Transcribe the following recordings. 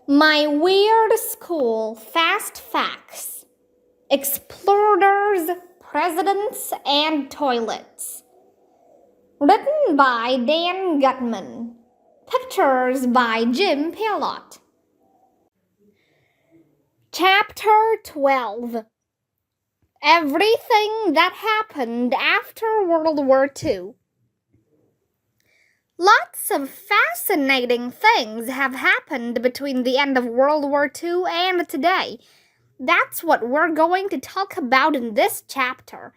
My Weird School Fast Facts. Explorers, Presidents, and Toilets. Written by Dan Gutman. Pictures by Jim Pelot. Chapter 12. Everything that happened after World War II. Lots of fascinating things have happened between the end of World War II and today. That's what we're going to talk about in this chapter.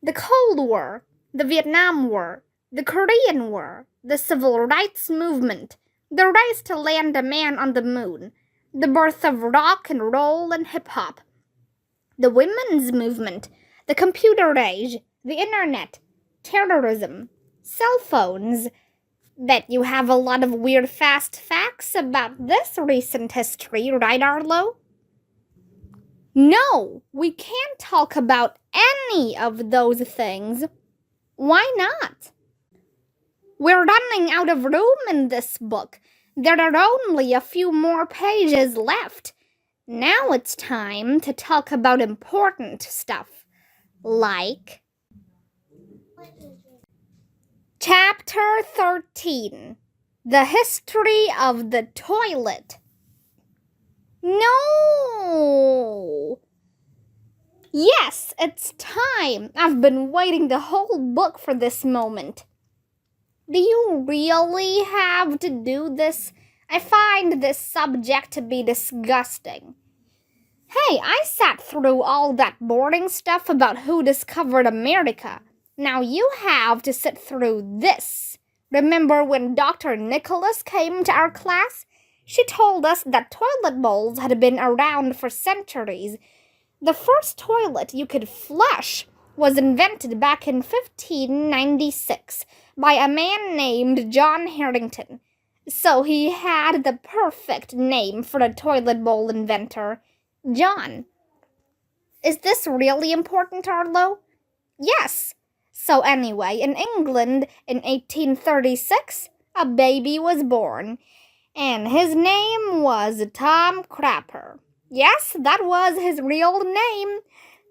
The Cold War, the Vietnam War, the Korean War, the Civil Rights Movement, the race to land a man on the moon, the birth of rock and roll and hip-hop, the women's movement, the computer age, the internet, terrorism, cell phones. Bet you have a lot of weird fast facts about this recent history, right, Arlo? No, we can't talk about any of those things. Why not? We're running out of room in this book. There are only a few more pages left. Now it's time to talk about important stuff, like Chapter 13, The History of the Toilet. No! Yes, it's time. I've been waiting the whole book for this moment. Do you really have to do this? I find this subject to be disgusting. Hey, I sat through all that boring stuff about who discovered America. Now you have to sit through this. Remember when Dr. Nicholas came to our class? She told us that toilet bowls had been around for centuries. The first toilet you could flush was invented back in 1596 by a man named John Harrington. So he had the perfect name for a toilet bowl inventor, John. Is this really important, Arlo? Yes. So anyway, in England in 1836, a baby was born, and his name was Tom Crapper. Yes, that was his real name.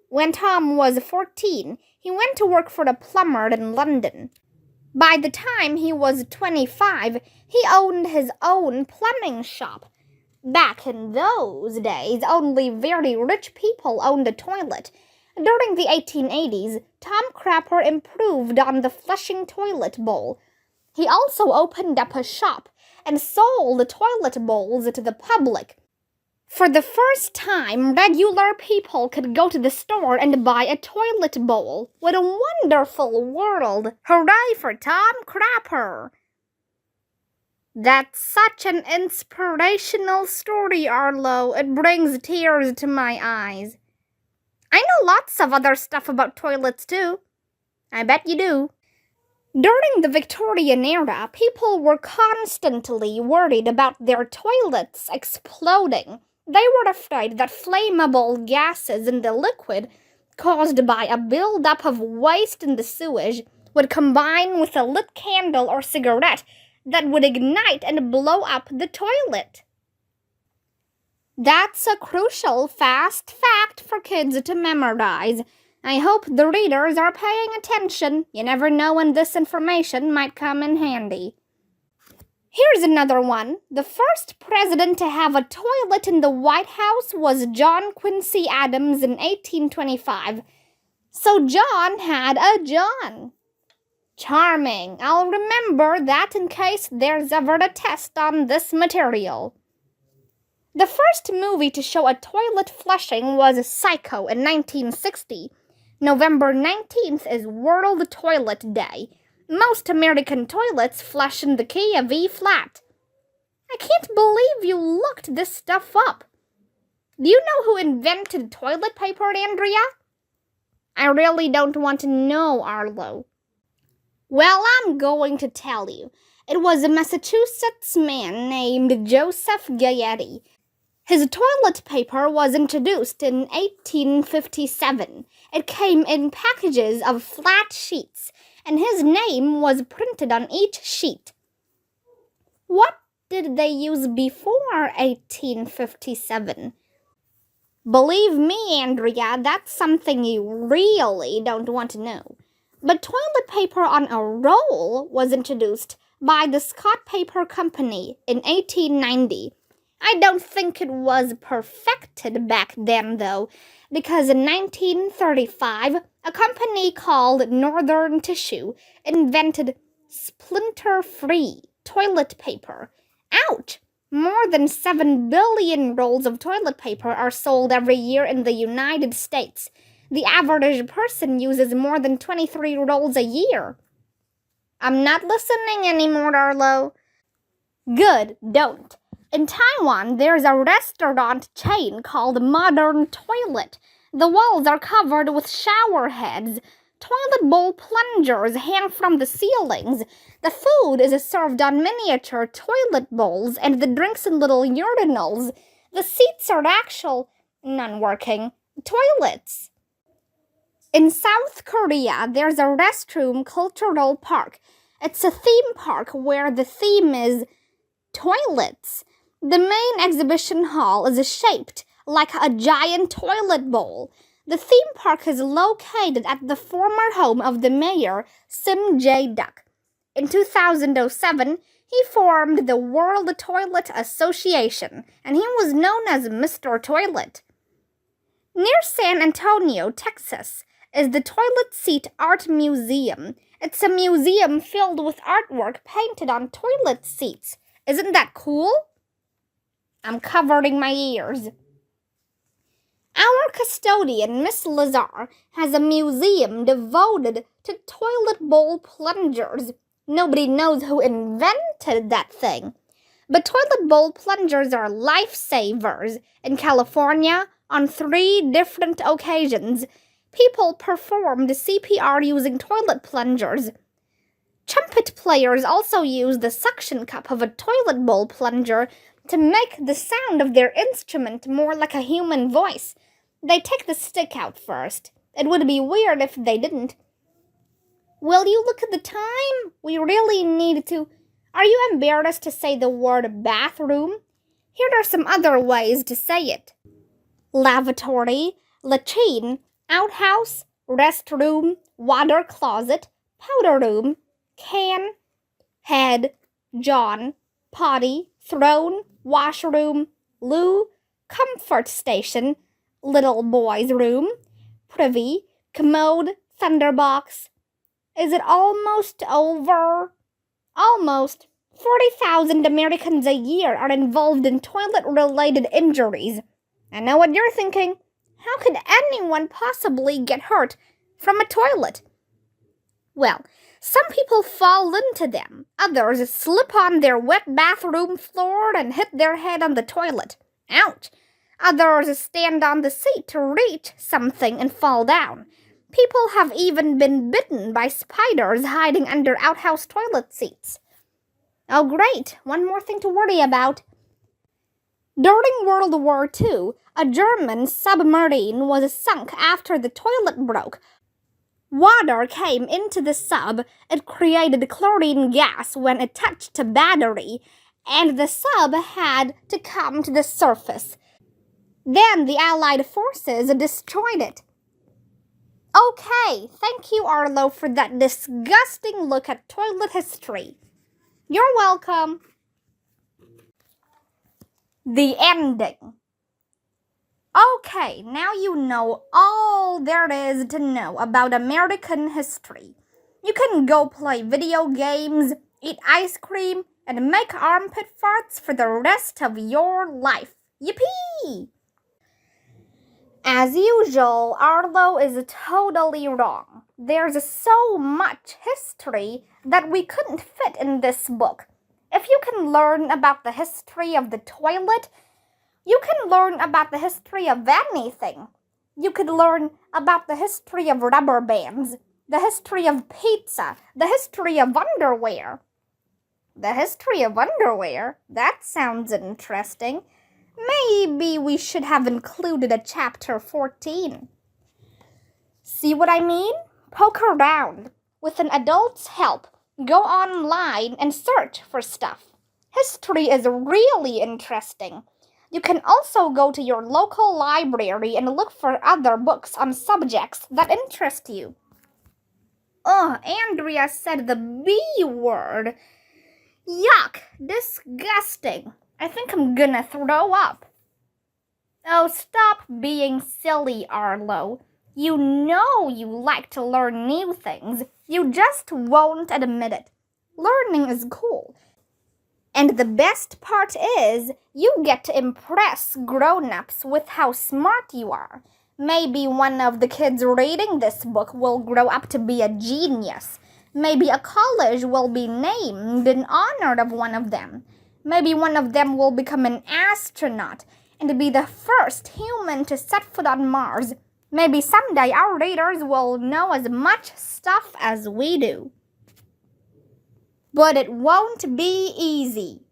When Tom was 14, he went to work for a plumber in London. By the time he was 25, he owned his own plumbing shop. Back in those days, only very rich people owned a toilet. During the 1880s, Tom Crapper improved on the flushing toilet bowl. He also opened up a shop and sold toilet bowls to the public. For the first time, regular people could go to the store and buy a toilet bowl. What a wonderful world! Hooray for Tom Crapper! That's such an inspirational story, Arlo. It brings tears to my eyes. I know lots of other stuff about toilets, too. I bet you do. During the Victorian era, people were constantly worried about their toilets exploding. They were afraid that flammable gases in the liquid caused by a buildup of waste in the sewage would combine with a lit candle or cigarette that would ignite and blow up the toilet. That's a crucial fast fact for kids to memorize. I hope the readers are paying attention. You never know when this information might come in handy. Here's another one. The first president to have a toilet in the White House was John Quincy Adams in 1825. So John had a John. Charming. I'll remember that in case there's ever a test on this material. The first movie to show a toilet flushing was Psycho in 1960. November 19th is World Toilet Day. Most American toilets flush in the key of E flat. I can't believe you looked this stuff up. Do you know who invented toilet paper, Andrea? I really don't want to know, Arlo. Well, I'm going to tell you. It was a Massachusetts man named Joseph Gayety. His toilet paper was introduced in 1857. It came in packages of flat sheets, and his name was printed on each sheet. What did they use before 1857? Believe me, Andrea, that's something you really don't want to know. But toilet paper on a roll was introduced by the Scott Paper Company in 1890. I don't think it was perfected back then, though, because in 1935, a company called Northern Tissue invented splinter-free toilet paper. Ouch! More than 7 billion rolls of toilet paper are sold every year in the United States. The average person uses more than 23 rolls a year. I'm not listening anymore, Arlo. Good, don't. In Taiwan, there's a restaurant chain called Modern Toilet. The walls are covered with shower heads. Toilet bowl plungers hang from the ceilings. The food is served on miniature toilet bowls and the drinks in little urinals. The seats are actual, non-working, toilets. In South Korea, there's a restroom cultural park. It's a theme park where the theme is toilets. The main exhibition hall is shaped like a giant toilet bowl. The theme park is located at the former home of the mayor, Sim Jae-duck. In 2007, he formed the World Toilet Association, and he was known as Mr. Toilet. Near San Antonio, Texas, is the Toilet Seat Art Museum. It's a museum filled with artwork painted on toilet seats. Isn't that cool? I'm covering my ears. Our custodian, Miss Lazar, has a museum devoted to toilet bowl plungers. Nobody knows who invented that thing. But toilet bowl plungers are lifesavers. In California, on 3 different occasions, people performed CPR using toilet plungers. Trumpet players also use the suction cup of a toilet bowl plunger to make the sound of their instrument more like a human voice. They take the stick out first. It would be weird if they didn't. Will you look at the time? We really need to. Are you embarrassed to say the word bathroom? Here are some other ways to say it. Lavatory, latrine, outhouse, restroom, water closet, powder room, can, head, John, potty, throne, washroom, loo, comfort station, little boy's room, privy, commode, thunderbox. Is it almost over? Almost. 40,000 Americans a year are involved in toilet-related injuries. I know what you're thinking. How could anyone possibly get hurt from a toilet? Well, some people fall into them. Others slip on their wet bathroom floor and hit their head on the toilet. Ouch! Others stand on the seat to reach something and fall down. People have even been bitten by spiders hiding under outhouse toilet seats. Oh, great! One more thing to worry about. During World War II, a German submarine was sunk after the toilet broke. Water came into the sub. It created chlorine gas when it touched a battery, and the sub had to come to the surface. Then the Allied forces destroyed it. Okay, thank you, Arlo, for that disgusting look at toilet history. You're welcome. The ending. Okay, now you know all there is to know about American history. You can go play video games, eat ice cream, and make armpit farts for the rest of your life. Yippee! As usual, Arlo is totally wrong. There's so much history that we couldn't fit in this book. If you can learn about the history of the toilet, you can learn about the history of anything. You could learn about the history of rubber bands, the history of pizza, the history of underwear. The history of underwear? That sounds interesting. Maybe we should have included a chapter 14. See what I mean? Poke around. With an adult's help, go online and search for stuff. History is really interesting. You can also go to your local library and look for other books on subjects that interest you. Oh, Andrea said the B word. Yuck, disgusting. I think I'm gonna throw up. Oh, stop being silly, Arlo. You know you like to learn new things. You just won't admit it. Learning is cool. And the best part is, you get to impress grown-ups with how smart you are. Maybe one of the kids reading this book will grow up to be a genius. Maybe a college will be named in honor of one of them. Maybe one of them will become an astronaut and be the first human to set foot on Mars. Maybe someday our readers will know as much stuff as we do. But it won't be easy.